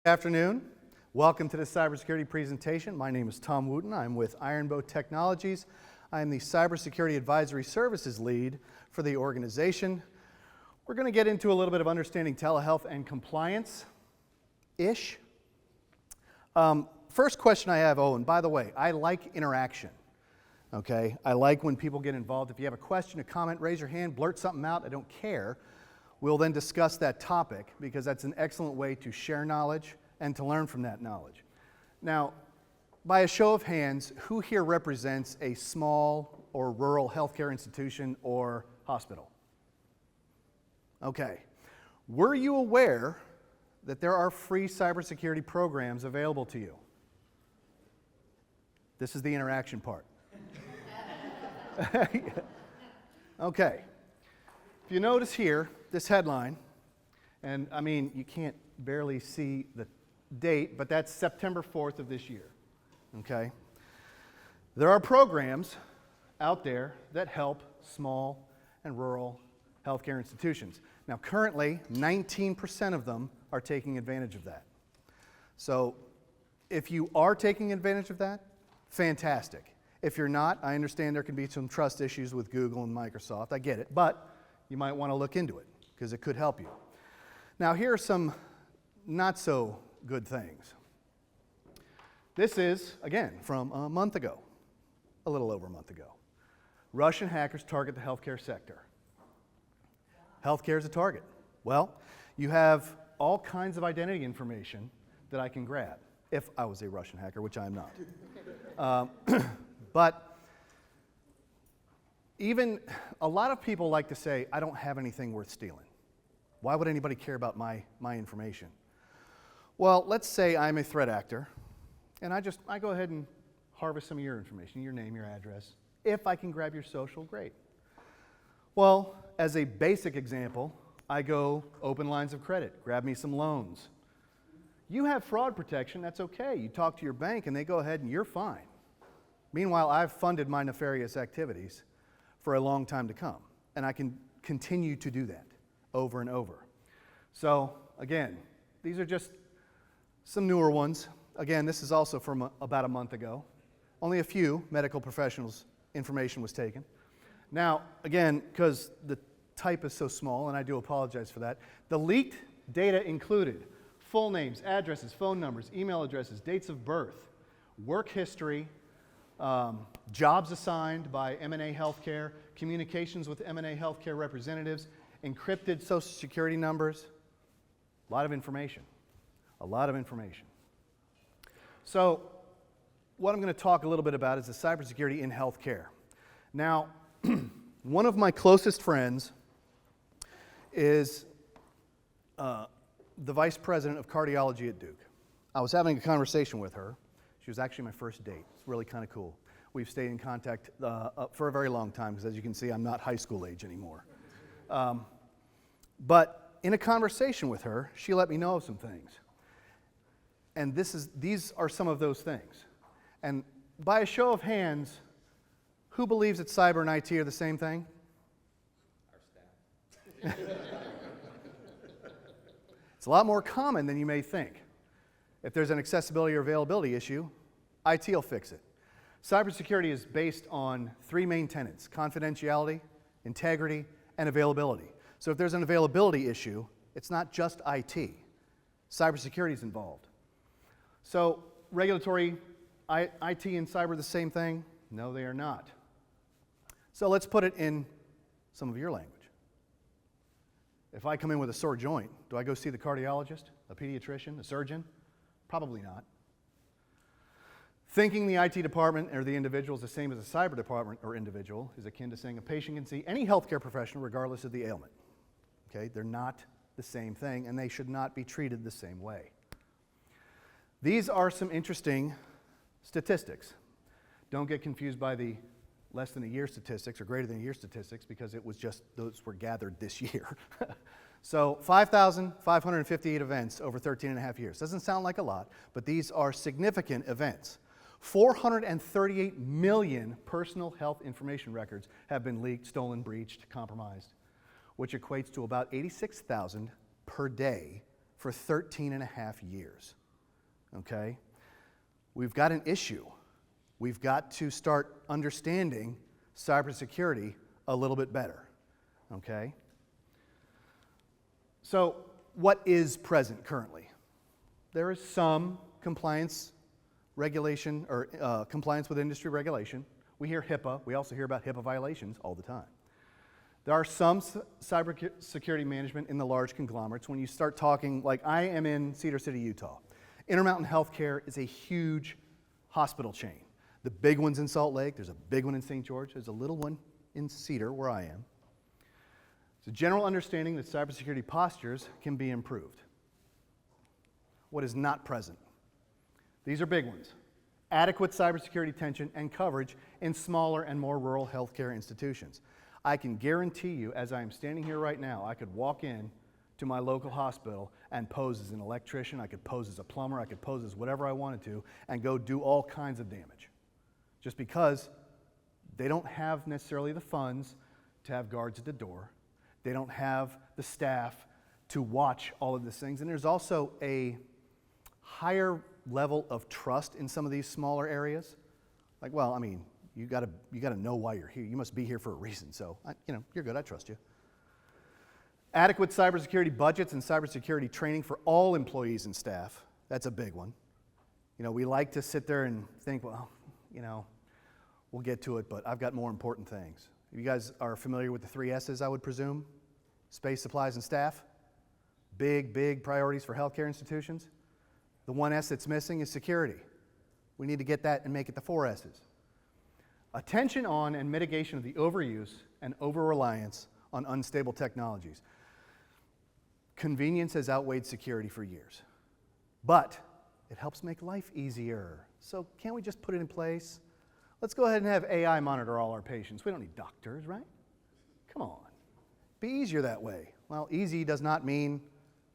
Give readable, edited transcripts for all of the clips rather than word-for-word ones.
Good afternoon. Welcome to the cybersecurity presentation. My name is Tom Wootton. I'm with Ironbow Technologies. I am the Cybersecurity Advisory Services Lead for the organization. We're going to get into a little bit of understanding telehealth and compliance-ish. First question I have, and by the way, I like interaction. Okay? I like when people get involved. If you have a question, a comment, raise your hand, blurt something out. I don't care. We'll then discuss that topic because that's an excellent way to share knowledge and to learn from that knowledge. Now, by a show of hands, who here represents a small or rural healthcare institution or hospital? Okay. Were you aware that there are free cybersecurity programs available to you? This is the interaction part. Okay. If you notice here, this headline, and I mean, you can't barely see the date, but that's September 4th of this year, okay? There are programs out there that help small and rural healthcare institutions. Now, currently, 19% of them are taking advantage of that. So, if you are taking advantage of that, fantastic. If you're not, I understand there can be some trust issues with Google and Microsoft. I get it, but you might want to look into it because it could help you. Now, here are some not so good things. This is, again, from a month ago, a little over a month ago. Russian hackers target the healthcare sector. Healthcare is a target. Well, you have all kinds of identity information that I can grab if I was a Russian hacker, which I'm not. But even a lot of people like to say, I don't have anything worth stealing. Why would anybody care about my information? Well, let's say I'm a threat actor, and I go ahead and harvest some of your information, your name, your address. If I can grab your social, great. Well, as a basic example, I go open lines of credit, grab me some loans. You have fraud protection, that's okay. You talk to your bank and they go ahead and you're fine. Meanwhile, I've funded my nefarious activities for a long time to come, and I can continue to do that over and over. So, again, these are just some newer ones. Again, this is also from about a month ago. Only a few medical professionals' information was taken. Now, again, because the type is so small, and I do apologize for that, the leaked data included full names, addresses, phone numbers, email addresses, dates of birth, work history, jobs assigned by M&A Healthcare, communications with M&A Healthcare representatives, encrypted social security numbers, a lot of information. A lot of information. So, what I'm going to talk a little bit about is the cybersecurity in healthcare. Now, one of my closest friends is the vice president of cardiology at Duke. I was having a conversation with her. She was actually my first date. It's really kind of cool. We've stayed in contact for a very long time because, as you can see, I'm not high school age anymore. But in a conversation with her, she let me know of some things. And these are some of those things. And by a show of hands, who believes that cyber and IT are the same thing? Our staff. It's a lot more common than you may think. If there's an accessibility or availability issue, IT will fix it. Cybersecurity is based on three main tenets: confidentiality, integrity, and availability. So if there's an availability issue, it's not just IT. Cybersecurity is involved. So regulatory, IT and cyber are the same thing? No, they are not. So let's put it in some of your language. If I come in with a sore joint, do I go see the cardiologist, a pediatrician, a surgeon? Probably not. Thinking the IT department or the individual is the same as a cyber department or individual is akin to saying a patient can see any healthcare professional regardless of the ailment. Okay, they're not the same thing, and they should not be treated the same way. These are some interesting statistics. Don't get confused by the less than a year statistics or greater than a year statistics, because it was just those were gathered this year. So 5,558 events over 13 and a half years. Doesn't sound like a lot, but these are significant events. 438 million personal health information records have been leaked, stolen, breached, compromised, which equates to about 86,000 per day for 13 and a half years, okay? We've got an issue. We've got to start understanding cybersecurity a little bit better, okay? So what is present currently? There is some compliance regulation or compliance with industry regulation. We hear HIPAA. We also hear about HIPAA violations all the time. There are some cybersecurity management in the large conglomerates. When you start talking, like I am in Cedar City, Utah. Intermountain Healthcare is a huge hospital chain. The big one's in Salt Lake. There's a big one in St. George. There's a little one in Cedar, where I am. It's a general understanding that cybersecurity postures can be improved. What is not present? These are big ones. Adequate cybersecurity attention and coverage in smaller and more rural healthcare institutions. I can guarantee you, as I am standing here right now, I could walk in to my local hospital and pose as an electrician, I could pose as a plumber, I could pose as whatever I wanted to, and go do all kinds of damage. Just because they don't have necessarily the funds to have guards at the door. They don't have the staff to watch all of these things. And there's also a higher level of trust in some of these smaller areas. Like, well, I mean, you gotta know why you're here. You must be here for a reason. So, you're good. I trust you. Adequate cybersecurity budgets and cybersecurity training for all employees and staff. That's a big one. We like to sit there and think, well, we'll get to it, but I've got more important things. You guys are familiar with the 3 S's, I would presume? Space, supplies, and staff. Big priorities for healthcare institutions. The 1 S that's missing is security. We need to get that and make it the 4 S's. Attention on and mitigation of the overuse and over-reliance on unstable technologies. Convenience has outweighed security for years, but it helps make life easier. So can't we just put it in place? Let's go ahead and have AI monitor all our patients. We don't need doctors, right? Come on. Be easier that way. Well, easy does not mean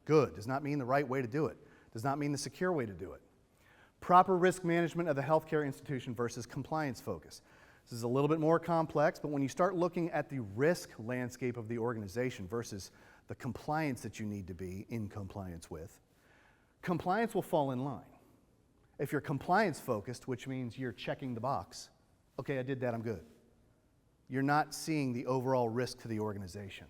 good, does not mean the right way to do it, does not mean the secure way to do it. Proper risk management of the healthcare institution versus compliance focus. This is a little bit more complex, but when you start looking at the risk landscape of the organization versus the compliance that you need to be in compliance with, compliance will fall in line. If you're compliance focused, which means you're checking the box, okay, I did that, I'm good. You're not seeing the overall risk to the organization.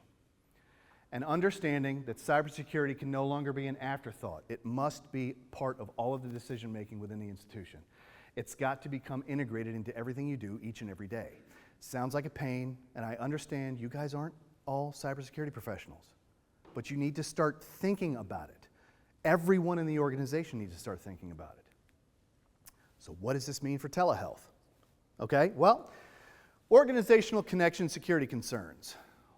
And understanding that cybersecurity can no longer be an afterthought. It must be part of all of the decision making within the institution. It's got to become integrated into everything you do each and every day. Sounds like a pain, and I understand you guys aren't all cybersecurity professionals, but you need to start thinking about it. Everyone in the organization needs to start thinking about it. So what does this mean for telehealth? Okay, well, organizational connection security concerns.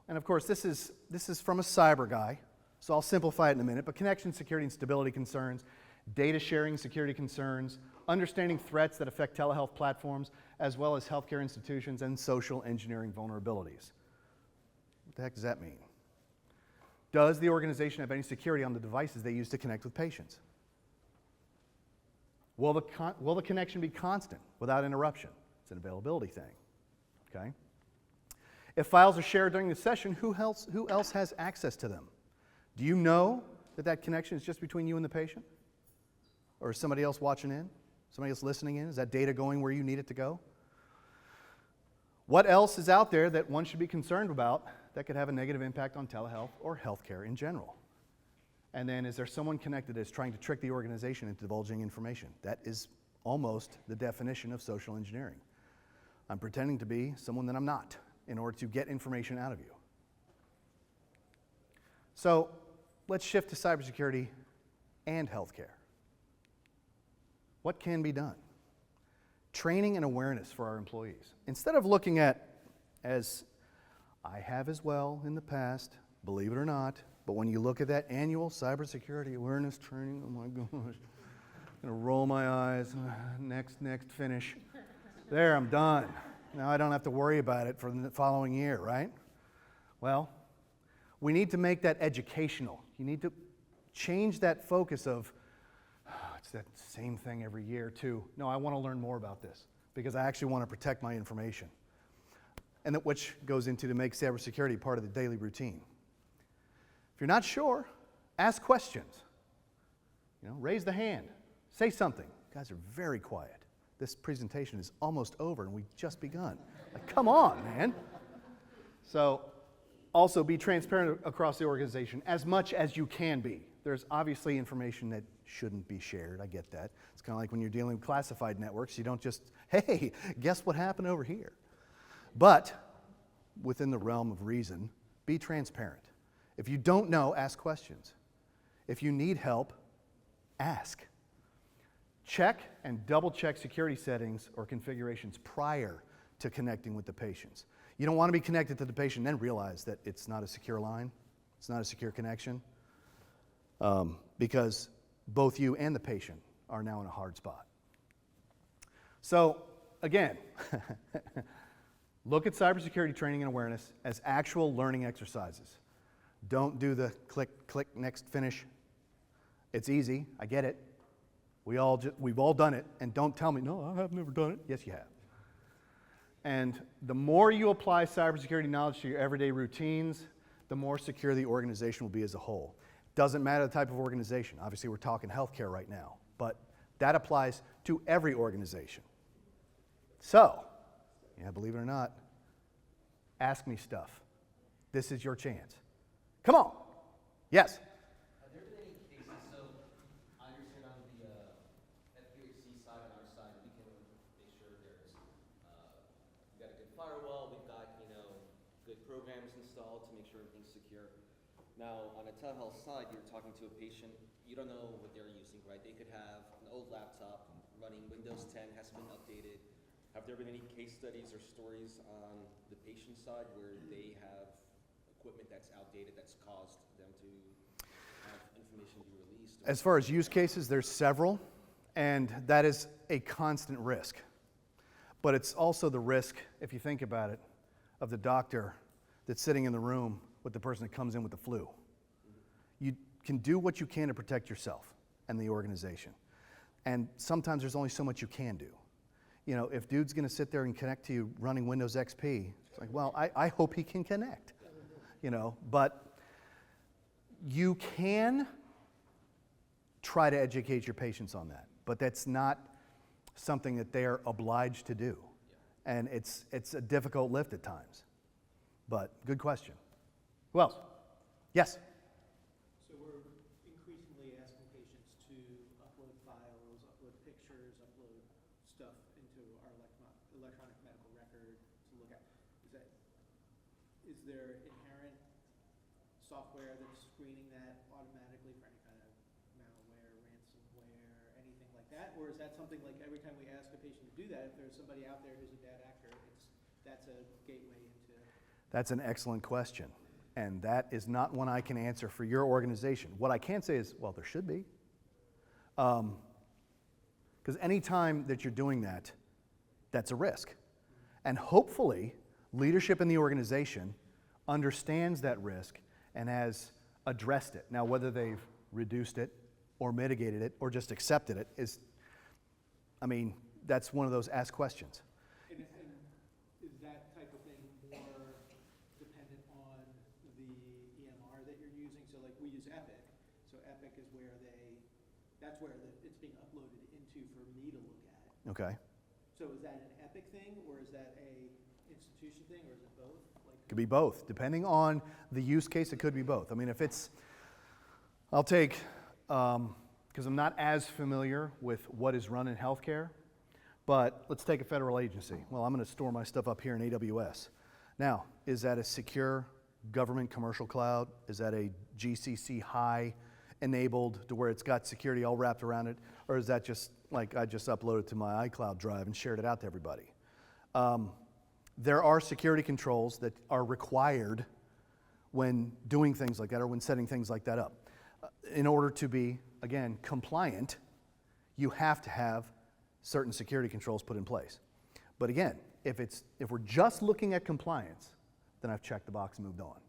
And of course, this is from a cyber guy, so I'll simplify it in a minute, but connection security and stability concerns, data sharing security concerns, understanding threats that affect telehealth platforms, as well as healthcare institutions, and social engineering vulnerabilities. What the heck does that mean? Does the organization have any security on the devices they use to connect with patients? Will the connection be constant without interruption? It's an availability thing, okay? If files are shared during the session, who else has access to them? Do you know that connection is just between you and the patient? Or is somebody else watching in? Somebody else listening in? Is that data going where you need it to go? What else is out there that one should be concerned about that could have a negative impact on telehealth or healthcare in general? And then is there someone connected that's trying to trick the organization into divulging information? That is almost the definition of social engineering. I'm pretending to be someone that I'm not in order to get information out of you. So let's shift to cybersecurity and healthcare. What can be done? Training and awareness for our employees. Instead of looking at, as I have as well in the past, believe it or not, but when you look at that annual cybersecurity awareness training, oh my gosh, I'm gonna roll my eyes, next, finish. There, I'm done. Now I don't have to worry about it for the following year, right? Well, we need to make that educational. You need to change that focus of, it's that same thing every year too. No, I want to learn more about this because I actually want to protect my information. And that which goes into to make cybersecurity part of the daily routine. If you're not sure, ask questions. Raise the hand. Say something. You guys are very quiet. This presentation is almost over and we've just begun. Like, come on, man. So, also be transparent across the organization as much as you can be. There's obviously information that shouldn't be shared. I get that. It's kind of like when you're dealing with classified networks. You don't just, hey, guess what happened over here? But within the realm of reason, be transparent. If you don't know, ask questions. If you need help, ask. Check and double check security settings or configurations prior to connecting with the patients. You don't want to be connected to the patient and then realize that it's not a secure line, it's not a secure connection, because both you and the patient are now in a hard spot. So, again, look at cybersecurity training and awareness as actual learning exercises. Don't do the click, click, next, finish. It's easy, I get it. We've all done it, and don't tell me, no, I have never done it. Yes, you have. And the more you apply cybersecurity knowledge to your everyday routines, the more secure the organization will be as a whole. Doesn't matter the type of organization. Obviously, we're talking healthcare right now, but that applies to every organization. So, believe it or not, ask me stuff. This is your chance. Come on. Yes? Have there been any cases, so I understand on the FQHC side and our side, we can make sure there's, we've got a good firewall, we've got, good programs installed to make sure everything's secure. Now, on a telehealth side, you're talking to a patient, you don't know what they're using, right? They could have an old laptop running Windows 10, hasn't been updated. Have there been any case studies or stories on the patient side where they have equipment that's outdated that's caused them to have information be released? As far as use cases, there's several, and that is a constant risk. But it's also the risk, if you think about it, of the doctor that's sitting in the room with the person that comes in with the flu. You can do what you can to protect yourself and the organization. And sometimes there's only so much you can do. If dude's gonna sit there and connect to you running Windows XP, it's like, well, I hope he can connect. But you can try to educate your patients on that, but that's not something that they're obliged to do. And it's a difficult lift at times. But good question. Who else? Yes? So we're increasingly asking patients to upload files, upload pictures, upload stuff into our electronic medical record to look at. Is there inherent software that's screening that automatically for any kind of malware, ransomware, anything like that? Or is that something like every time we ask a patient to do that, if there's somebody out there who's a bad actor, that's a gateway into... That's an excellent question. And that is not one I can answer for your organization. What I can say is, well, there should be. Because any time that you're doing that, that's a risk. And hopefully, leadership in the organization understands that risk and has addressed it. Now, whether they've reduced it or mitigated it or just accepted it is, that's one of those ask questions. And is that type of thing more dependent on the EMR that you're using? So like we use Epic. So Epic is where that's where it's being uploaded into for me to look at. Okay. So is that an Epic thing, or is that a institution thing, or is it both? Could be both. Depending on the use case, it could be both. If it's, I'll take, because I'm not as familiar with what is run in healthcare, but let's take a federal agency. Well, I'm going to store my stuff up here in AWS. Now, is that a secure government commercial cloud? Is that a GCC high enabled to where it's got security all wrapped around it? Or is that just like I just uploaded to my iCloud drive and shared it out to everybody? There are security controls that are required when doing things like that or when setting things like that up. In order to be, again, compliant, you have to have certain security controls put in place. But again, if we're just looking at compliance, then I've checked the box and moved on.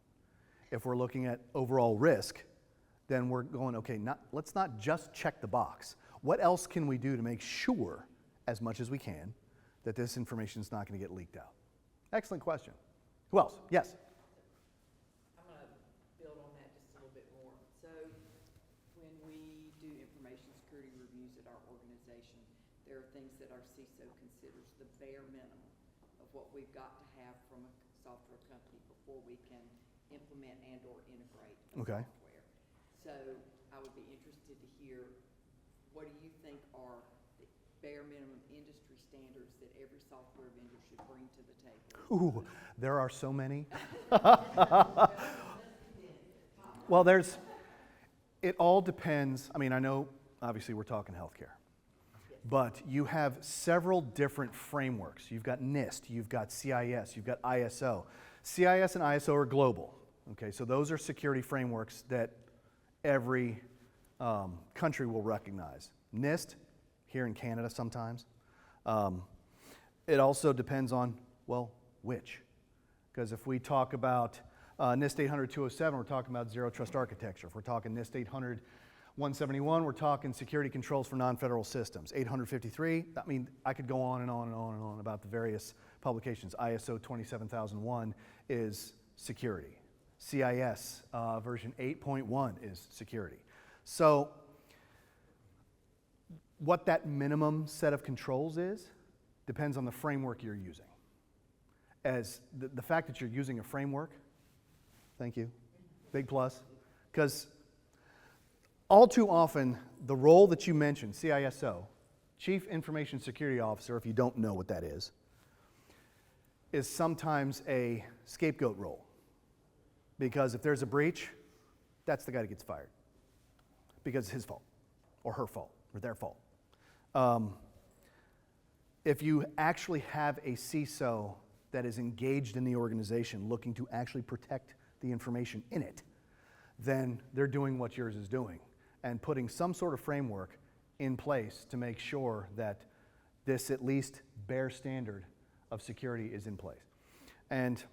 If we're looking at overall risk, then we're going, okay, let's not just check the box. What else can we do to make sure, as much as we can, that this information is not going to get leaked out? Excellent question. Who else? Yes? I'm going to build on that just a little bit more. So when we do information there are things that our CISO considers the bare minimum of what we've got to have from a software company before we can implement and or integrate a Okay. software. So I would be interested to hear, what do you think are the bare minimum industry standards that every software vendor should bring to the table? Ooh, there are so many. Well, it all depends. I mean, I know obviously we're talking healthcare, but you have several different frameworks. You've got NIST, you've got CIS, you've got ISO. CIS and ISO are global. Okay, so those are security frameworks that every country will recognize. NIST, here in Canada sometimes. It also depends on, well, which. Because if we talk about NIST 800-207, we're talking about zero trust architecture. If we're talking NIST 800-171, we're talking security controls for non-federal systems. 853, I mean, I could go on and on and on and on about the various publications. ISO 27001 is security. CIS version 8.1 is security. So what that minimum set of controls is depends on the framework you're using. As the fact that you're using a framework, thank you, big plus, because all too often the role that you mentioned, CISO, Chief Information Security Officer, if you don't know what that is sometimes a scapegoat role. Because if there's a breach, that's the guy that gets fired. Because it's his fault, or her fault, or their fault. If you actually have a CISO that is engaged in the organization looking to actually protect the information in it, then they're doing what yours is doing and putting some sort of framework in place to make sure that this at least bare standard of security is in place. And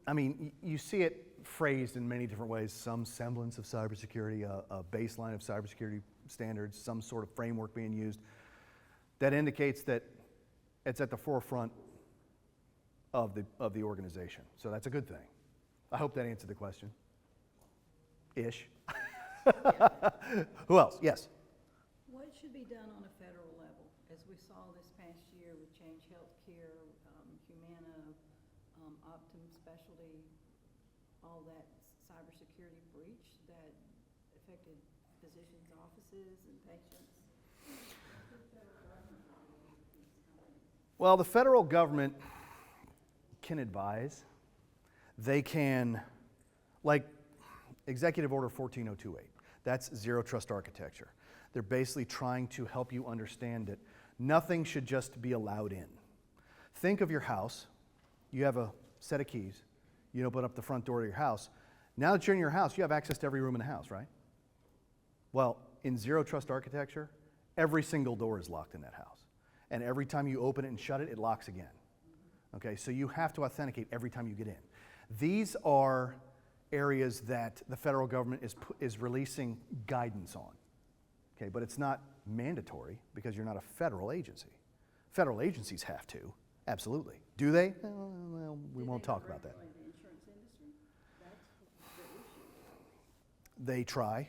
I mean, you see it phrased in many different ways, some semblance of cybersecurity, a baseline of cybersecurity standards, some sort of framework being used that indicates that it's at the forefront of the organization. So that's a good thing. I hope that answered the question. Ish. Who else? Yes. What should be done on a federal level? As we saw this past year with Change Healthcare, Humana, Optum Specialty, all that cybersecurity breach that affected physicians' offices and patients. Well, the federal government can advise. They can, like Executive Order 14028, that's zero trust architecture. They're basically trying to help you understand that nothing should just be allowed in. Think of your house. You have a set of keys. You open up the front door to your house. Now that you're in your house, you have access to every room in the house, right? Well, in zero trust architecture, every single door is locked in that house. And every time you open it and shut it, it locks again. Okay, so you have to authenticate every time you get in. These are areas that the federal government is releasing guidance on. Okay, but it's not mandatory because you're not a federal agency. Federal agencies have to, absolutely. Do they? Well, we won't talk about that. The insurance industry? That's the issue. They try.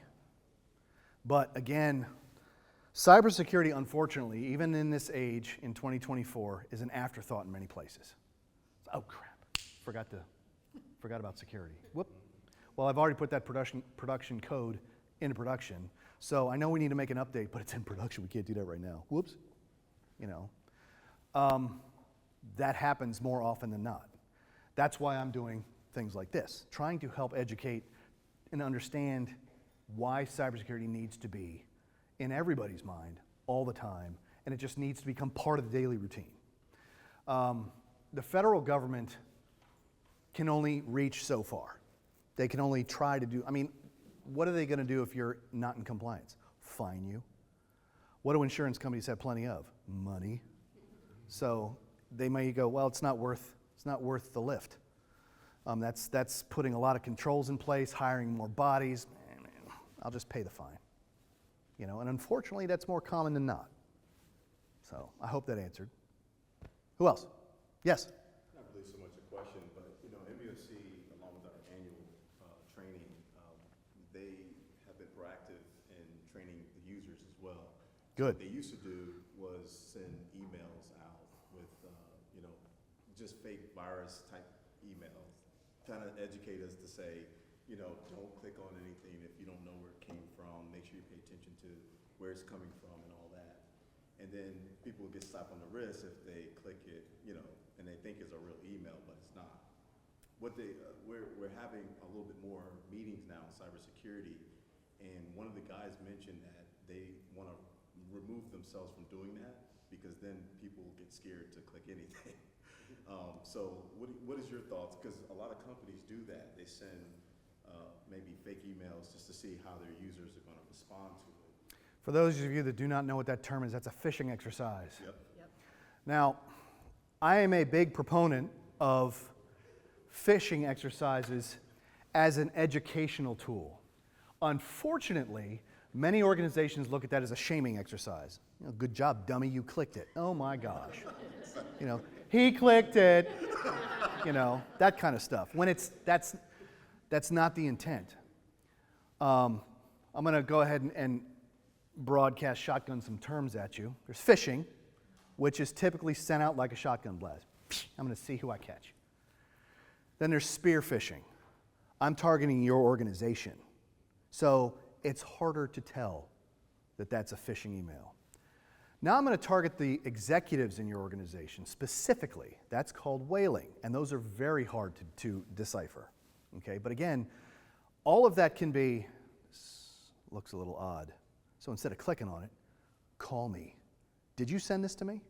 But again, cybersecurity, unfortunately, even in this age, in 2024, is an afterthought in many places. Oh, crap. Forgot about security. Whoop. Well, I've already put that production code into production. So I know we need to make an update, but it's in production. We can't do that right now. Whoops. You know. That happens more often than not. That's why I'm doing things like this, trying to help educate and understand why cybersecurity needs to be in everybody's mind all the time, and it just needs to become part of the daily routine. The federal government can only reach so far. They can only try to do, I mean, what are they going to do if you're not in compliance? Fine you. What do insurance companies have plenty of? Money. So they may go, well, it's not worth the lift. That's putting a lot of controls in place, hiring more bodies. I'll just pay the fine. You know, and unfortunately, that's more common than not. So I hope that answered. Who else? Yes. Not really so much a question, but you know, MUSC, along with our annual training, they have been proactive in training the users as well. Good. What they used to do was send emails out with, you know, just fake virus type emails, kind of educate us to say, you know, don't click on anything if you don't know where it came from. Make sure you pay attention to where it's coming from and all that. And then people get slapped on the wrist if they click it, you know, and they think it's a real email, but it's not. What they, we're having a little bit more meetings now in cybersecurity, and one of the guys mentioned that they want to remove themselves from doing that because then people get scared to click anything. So what is your thoughts? Because a lot of companies do that. They send maybe fake emails just to see how their users are going to respond to it. For those of you that do not know what that term is, that's a phishing exercise. Yep. Now, I am a big proponent of phishing exercises as an educational tool. Unfortunately, many organizations look at that as a shaming exercise. You know, good job, dummy, you clicked it. Oh my gosh. You know, he clicked it. You know, that kind of stuff. When that's not the intent. I'm going to go ahead and broadcast shotgun some terms at you. There's phishing, which is typically sent out like a shotgun blast. I'm going to see who I catch. Then there's spear phishing. I'm targeting your organization. So it's harder to tell that that's a phishing email. Now I'm going to target the executives in your organization specifically. That's called whaling, and those are very hard to decipher. Okay, but again, all of that can be, looks a little odd. So instead of clicking on it, call me. Did you send this to me?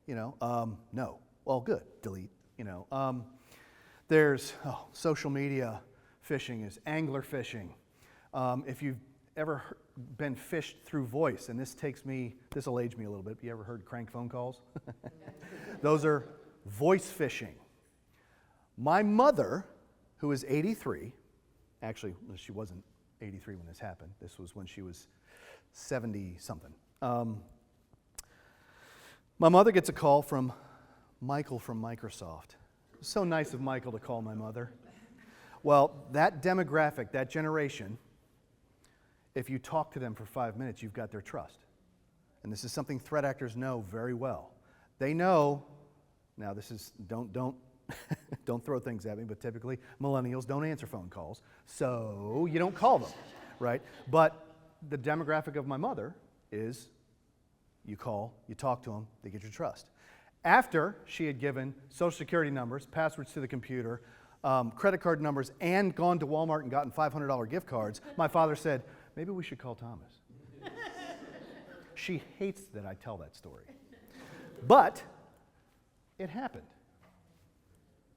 You know, no. Well, good, delete. You know, there's social media phishing is angler phishing. If you've ever been phished through voice, and this will age me a little bit. You ever heard crank phone calls? Those are voice phishing. My mother, who is 83, actually, she wasn't 83 when this happened. This was when she was 70-something. My mother gets a call from Michael from Microsoft. So nice of Michael to call my mother. Well, that demographic, that generation, if you talk to them for 5 minutes, you've got their trust. And this is something threat actors know very well. They know, now this is, don't throw things at me, but typically millennials don't answer phone calls, so you don't call them, right? But the demographic of my mother is you call, you talk to them, they get your trust. After she had given Social Security numbers, passwords to the computer, credit card numbers, and gone to Walmart and gotten $500 gift cards, my father said, maybe we should call Thomas. She hates that I tell that story. But it happened.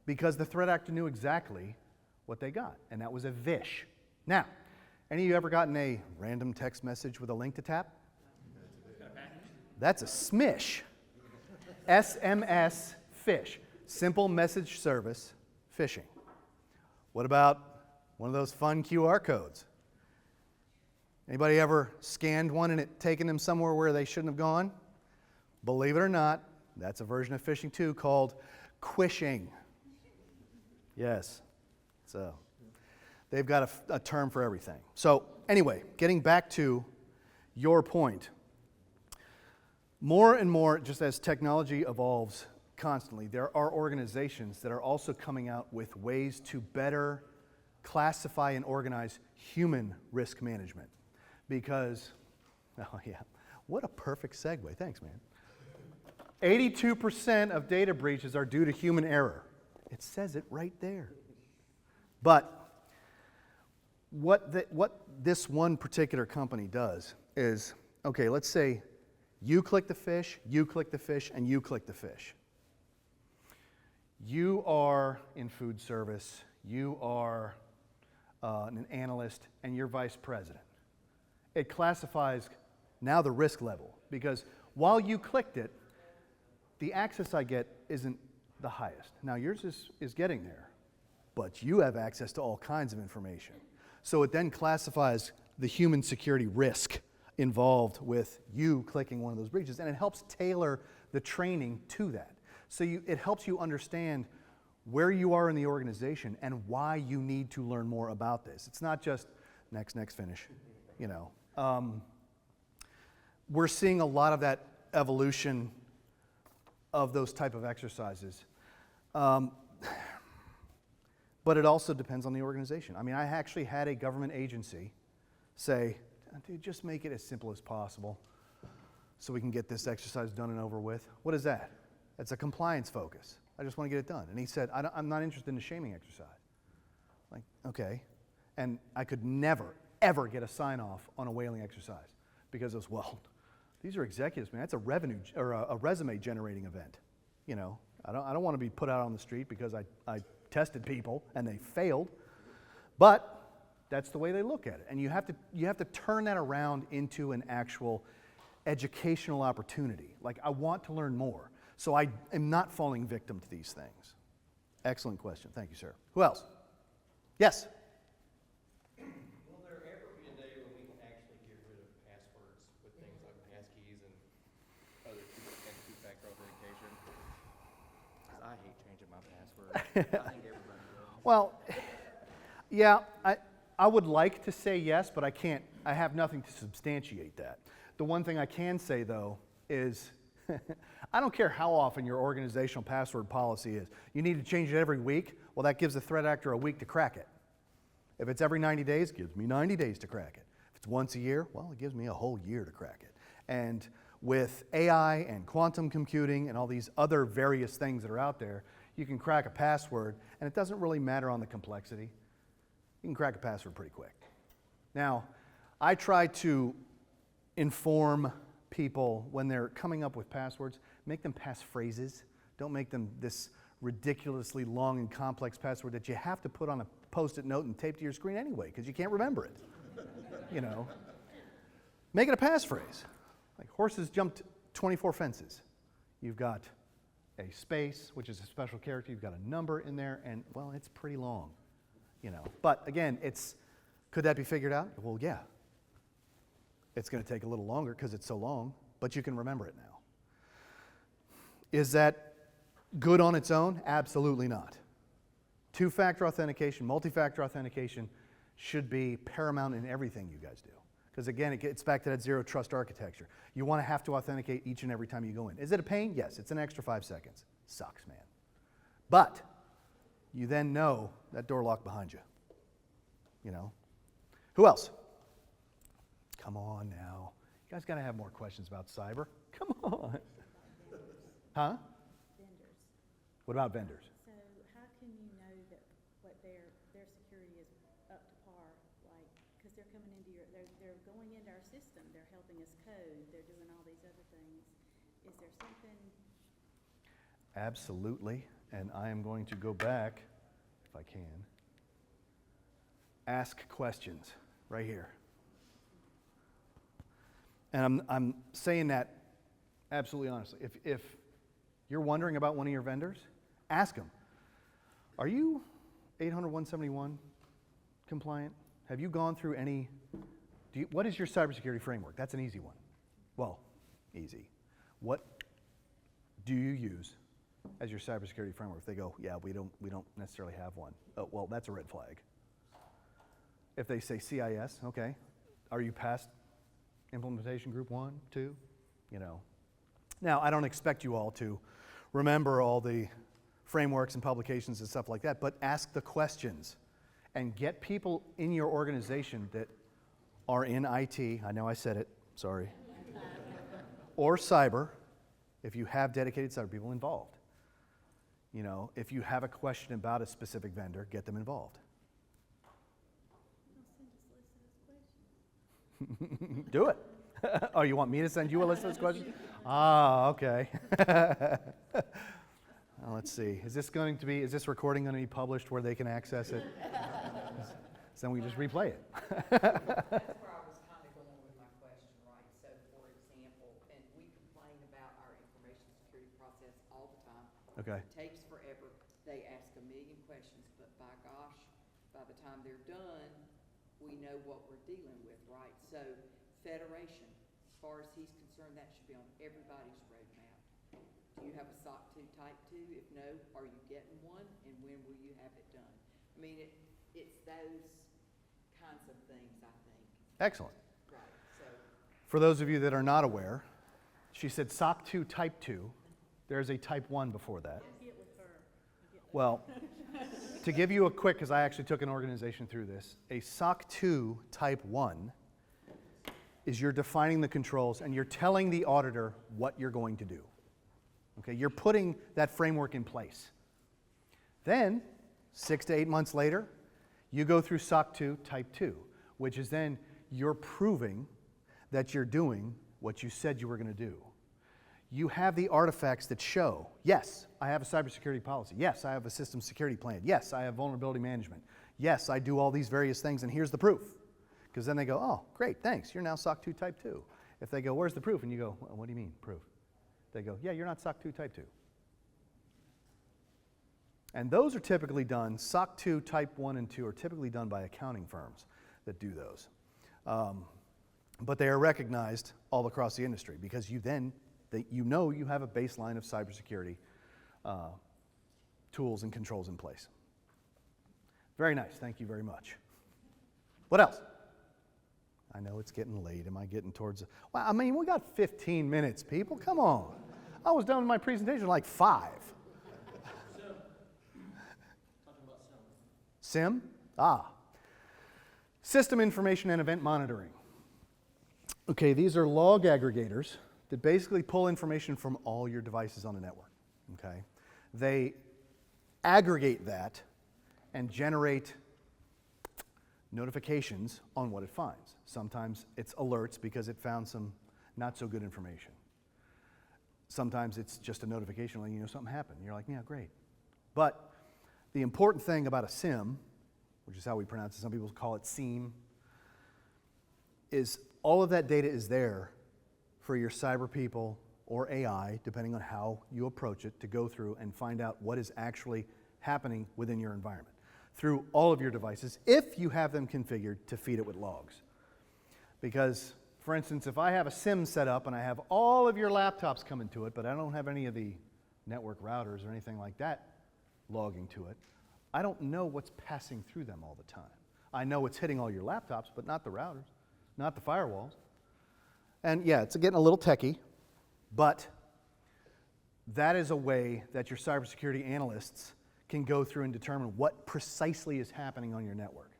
Because the threat actor knew exactly what they got, and that was a vish. Now, any of you ever gotten a random text message with a link to tap? That's a smish. SMS phish. Simple message service phishing. What about one of those fun QR codes? Anybody ever scanned one and it taken them somewhere where they shouldn't have gone? Believe it or not, that's a version of phishing too called quishing. Yes. So they've got a term for everything. So anyway, getting back to your point, more and more, just as technology evolves constantly, there are organizations that are also coming out with ways to better classify and organize human risk management. Because, oh yeah, what a perfect segue. Thanks, man. 82% of data breaches are due to human error. It says it right there. But what this one particular company does is, okay, let's say you click the fish, you click the fish, and you click the fish. You are in food service, you are an analyst, and you're vice president. It classifies now the risk level, because while you clicked it, the access I get isn't the highest. Now yours is getting there, but you have access to all kinds of information. So it then classifies the human security risk involved with you clicking one of those breaches, and it helps tailor the training to that. So it helps you understand where you are in the organization and why you need to learn more about this. It's not just next, finish, you know. we're seeing a lot of that evolution of those type of exercises. But it also depends on the organization. I mean, I actually had a government agency say, dude, just make it as simple as possible so we can get this exercise done and over with. What is that? It's a compliance focus. I just want to get it done. And he said, I'm not interested in the shaming exercise. Like, okay. And I could never, ever get a sign-off on a whaling exercise because it was, well, these are executives, man. That's a revenue or a resume-generating event. You know, I don't want to be put out on the street because I tested people and they failed. But that's the way they look at it. And you have to turn that around into an actual educational opportunity. Like, I want to learn more. So I am not falling victim to these things. Excellent question. Thank you, sir. Who else? Yes? Will there ever be a day when we can actually get rid of passwords with things like passkeys and other two-factor authentication? 'Cause I hate changing my password. I think everybody does. Well, yeah, I would like to say yes, but I can't. I have nothing to substantiate that. The one thing I can say, though, is I don't care how often your organizational password policy is. You need to change it every week. Well, that gives the threat actor a week to crack it. If it's every 90 days, it gives me 90 days to crack it. If it's once a year, well, it gives me a whole year to crack it. And with AI and quantum computing and all these other various things that are out there, you can crack a password, and it doesn't really matter on the complexity. You can crack a password pretty quick. Now, I try to inform people when they're coming up with passwords, make them passphrases. Don't make them this ridiculously long and complex password that you have to put on a Post-it note and tape to your screen anyway because you can't remember it. You know, make it a passphrase. Like, horses jumped 24 fences. You've got a space, which is a special character. You've got a number in there, and, well, it's pretty long. You know, but again, could that be figured out? Well, yeah. It's going to take a little longer because it's so long, but you can remember it now. Is that good on its own? Absolutely not. Two-factor authentication, multi-factor authentication should be paramount in everything you guys do. Because again, it gets back to that zero trust architecture. You want to have to authenticate each and every time you go in. Is it a pain? Yes, it's an extra 5 seconds. Sucks, man. But you then know that door locked behind you. You know? Who else? Come on now. You guys got to have more questions about cyber. Come on. Huh? Vendors. What about vendors? So how can you know that what their security is up to par? Like, because they're coming into they're going into our system. They're helping us code. They're doing all these other things. Is there something? Absolutely. And I am going to go back, if I can. Ask questions right here. And I'm saying that absolutely honestly. If you're wondering about one of your vendors, ask them, are you 800-171 compliant? Have you gone through any, what is your cybersecurity framework? That's an easy one. Well, easy. What do you use as your cybersecurity framework? If they go, yeah, we don't necessarily have one. Oh, well, that's a red flag. If they say CIS, okay. Are you past implementation group 1, 2? You know. Now, I don't expect you all to remember all the frameworks and publications and stuff like that, but ask the questions and get people in your organization that are in IT, I know I said it, sorry, or cyber, if you have dedicated cyber people involved. You know, if you have a question about a specific vendor, get them involved. Do it. Oh, you want me to send you a list of those questions? Ah, okay. Well, let's see. Is this recording going to be published where they can access it? So then we just replay it. That's where I was kind of going with my question, right? So, for example, and we complain about our information security process all the time. Okay. It takes forever. They ask a million questions, but by gosh, by the time they're done, we know what we're dealing with, right? So, Federation, as far as he's concerned, that should be on everybody's roadmap. Do you have a SOC 2 Type 2? If no, are you getting one? And when will you have it done? I mean, it's those kinds of things, I think. Excellent. Right, so. For those of you that are not aware, she said SOC 2 Type 2. There's a Type 1 before that. Well, to give you a quick, because I actually took an organization through this, a SOC 2 Type 1 is you're defining the controls and you're telling the auditor what you're going to do. Okay, you're putting that framework in place. Then, 6 to 8 months later, you go through SOC 2 Type 2, which is then you're proving that you're doing what you said you were going to do. You have the artifacts that show, yes, I have a cybersecurity policy. Yes, I have a system security plan. Yes, I have vulnerability management. Yes, I do all these various things, and here's the proof. Because then they go, oh, great, thanks, you're now SOC 2 Type 2. If they go, where's the proof? And you go, well, what do you mean, proof? They go, yeah, you're not SOC 2 Type 2. And those are typically done, SOC 2 Type 1 and 2 are typically done by accounting firms that do those. But they are recognized all across the industry because you then, you know you have a baseline of cybersecurity tools and controls in place. Very nice, thank you very much. What else? I know it's getting late. Am I getting towards, well, I mean, we got 15 minutes, people, come on. I was done with my presentation like 5. SIM? System Information and Event Monitoring. Okay, these are log aggregators that basically pull information from all your devices on the network, okay? They aggregate that and generate notifications on what it finds. Sometimes it's alerts because it found some not so good information. Sometimes it's just a notification letting you know something happened. You're like, yeah, great. But the important thing about a SIM, which is how we pronounce it, some people call it SIEM, is all of that data is there for your cyber people or AI, depending on how you approach it, to go through and find out what is actually happening within your environment through all of your devices, if you have them configured to feed it with logs. Because, for instance, if I have a SIM set up and I have all of your laptops coming to it, but I don't have any of the network routers or anything like that logging to it, I don't know what's passing through them all the time. I know it's hitting all your laptops, but not the routers, not the firewalls. And yeah, it's getting a little techie, but that is a way that your cybersecurity analysts can go through and determine what precisely is happening on your network.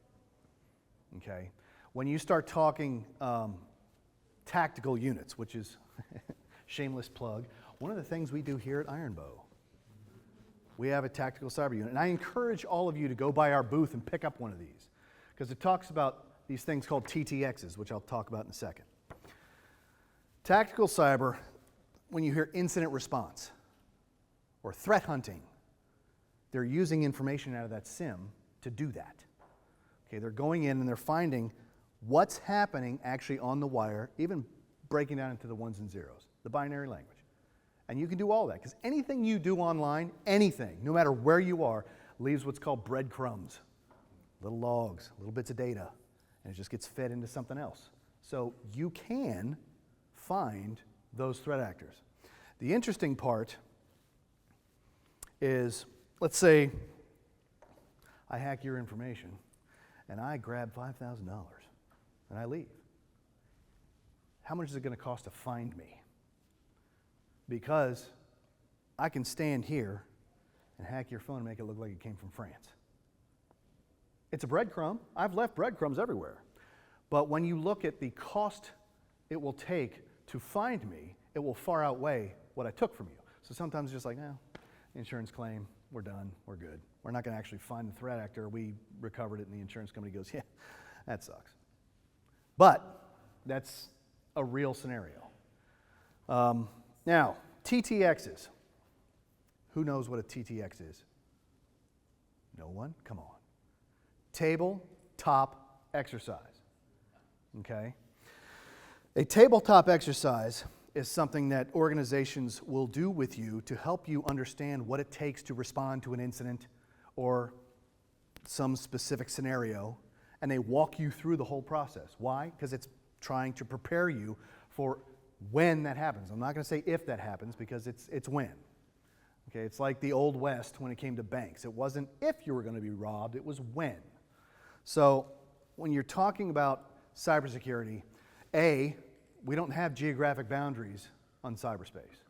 Okay? When you start talking tactical units, which is shameless plug, one of the things we do here at Iron Bow, we have a tactical cyber unit. And I encourage all of you to go by our booth and pick up one of these, because it talks about these things called TTXs, which I'll talk about in a second. Tactical cyber, when you hear incident response or threat hunting, they're using information out of that SIM to do that. Okay, they're going in and they're finding what's happening actually on the wire, even breaking down into the ones and zeros, the binary language. And you can do all that, because anything you do online, anything, no matter where you are, leaves what's called breadcrumbs, little logs, little bits of data, and it just gets fed into something else. So you can find those threat actors. The interesting part is, let's say I hack your information and I grab $5,000 and I leave. How much is it going to cost to find me? Because I can stand here and hack your phone and make it look like it came from France. It's a breadcrumb. I've left breadcrumbs everywhere. But when you look at the cost it will take to find me, it will far outweigh what I took from you. So sometimes it's just like, no, insurance claim, we're done, we're good. We're not going to actually find the threat actor. We recovered it, and the insurance company goes, yeah, that sucks. But that's a real scenario. Now, TTXs. Who knows what a TTX is? No one? Come on. Tabletop exercise. Okay? A tabletop exercise is something that organizations will do with you to help you understand what it takes to respond to an incident or some specific scenario, and they walk you through the whole process. Why? Because it's trying to prepare you for when that happens. I'm not going to say if that happens, because it's when. Okay, it's like the Old West when it came to banks. It wasn't if you were going to be robbed, it was when. So when you're talking about cybersecurity, we don't have geographic boundaries on cyberspace.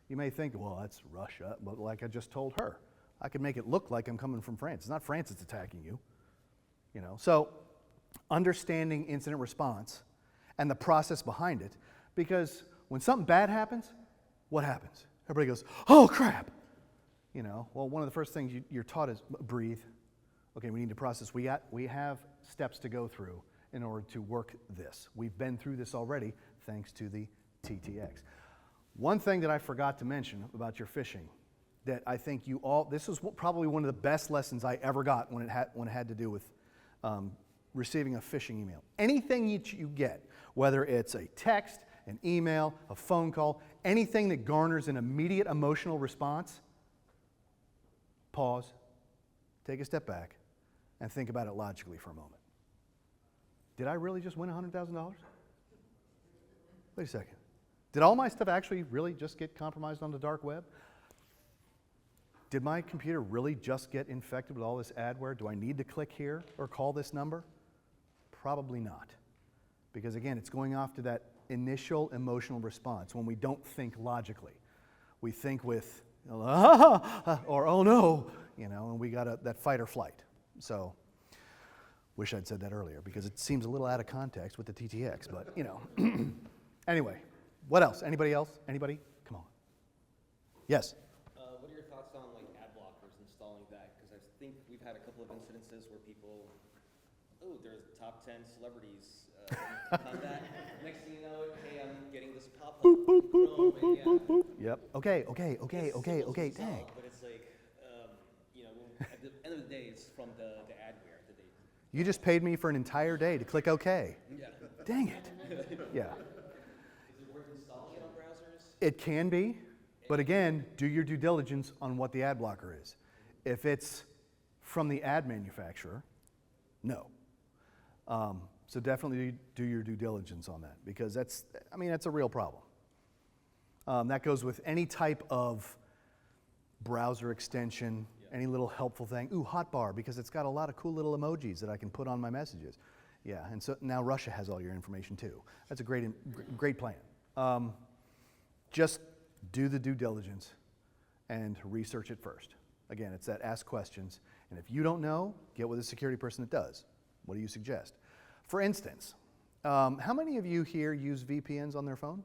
You may think, well, that's Russia, but like I just told her, I can make it look like I'm coming from France. It's not France that's attacking you. So understanding incident response and the process behind it, because when something bad happens, what happens? Everybody goes, oh crap! Well, one of the first things you're taught is breathe. Okay, we need to process. We have steps to go through in order to work this. We've been through this already thanks to the TTX. One thing that I forgot to mention about your phishing that I think this was probably one of the best lessons I ever got when it had to do with receiving a phishing email. Anything you get, whether it's a text, an email, a phone call, anything that garners an immediate emotional response, pause, take a step back, and think about it logically for a moment. Did I really just win $100,000? Wait a second. Did all my stuff actually really just get compromised on the dark web? Did my computer really just get infected with all this adware? Do I need to click here or call this number? Probably not. Because again, it's going off to that initial emotional response when we don't think logically. We think with, or oh no, and we got that fight or flight. So, wish I'd said that earlier because it seems a little out of context with the TTX, but Anyway, what else? Anybody else? Anybody? Come on. Yes? What are your thoughts on like ad blockers, installing that? Because I think we've had a couple of incidences where people, there's top 10 celebrities on that. Next thing you know, hey, I'm getting this pop-up. Boop, boop, boop, boop, boop, yeah. boop, boop. Yep. Okay, It's dang. solid, but it's like, at the end of the day, it's from the adware that they. You just paid me for an entire day to click OK. Yeah. Dang it. Yeah. Is it worth installing it on browsers? It can be, but again, do your due diligence on what the ad blocker is. If it's from the ad manufacturer, no. So definitely do your due diligence on that because that's a real problem. That goes with any type of browser extension, any little helpful thing. Ooh, hotbar, because it's got a lot of cool little emojis that I can put on my messages. Yeah, and so now Russia has all your information too. That's a great plan. Just do the due diligence and research it first. Again, it's that ask questions. And if you don't know, get with a security person that does. What do you suggest? For instance, how many of you here use VPNs on their phone?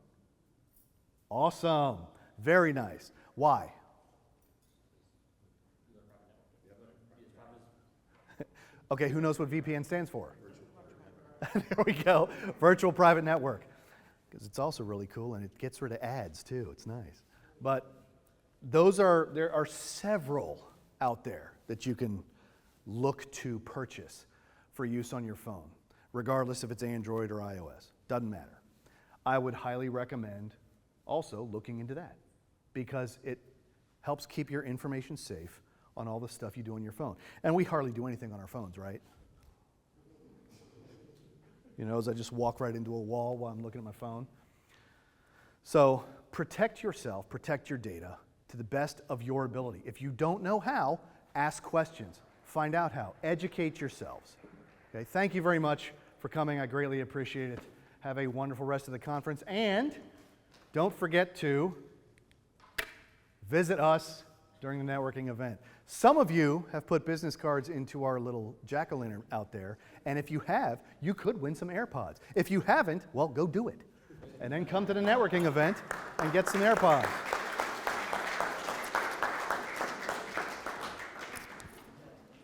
Awesome. Very nice. Why? Okay, who knows what VPN stands for? There we go. Virtual private network. Because it's also really cool and it gets rid of ads too. It's nice. But there are several out there that you can look to purchase for use on your phone, regardless if it's Android or iOS. Doesn't matter. I would highly recommend also looking into that because it helps keep your information safe on all the stuff you do on your phone. And we hardly do anything on our phones, right? As I just walk right into a wall while I'm looking at my phone. So protect yourself, protect your data to the best of your ability. If you don't know how, ask questions. Find out how. Educate yourselves. Okay, thank you very much for coming. I greatly appreciate it. Have a wonderful rest of the conference. And don't forget to visit us during the networking event. Some of you have put business cards into our little jack-o'-lantern out there, and if you have, you could win some AirPods. If you haven't, well, go do it. And then come to the networking event and get some AirPods.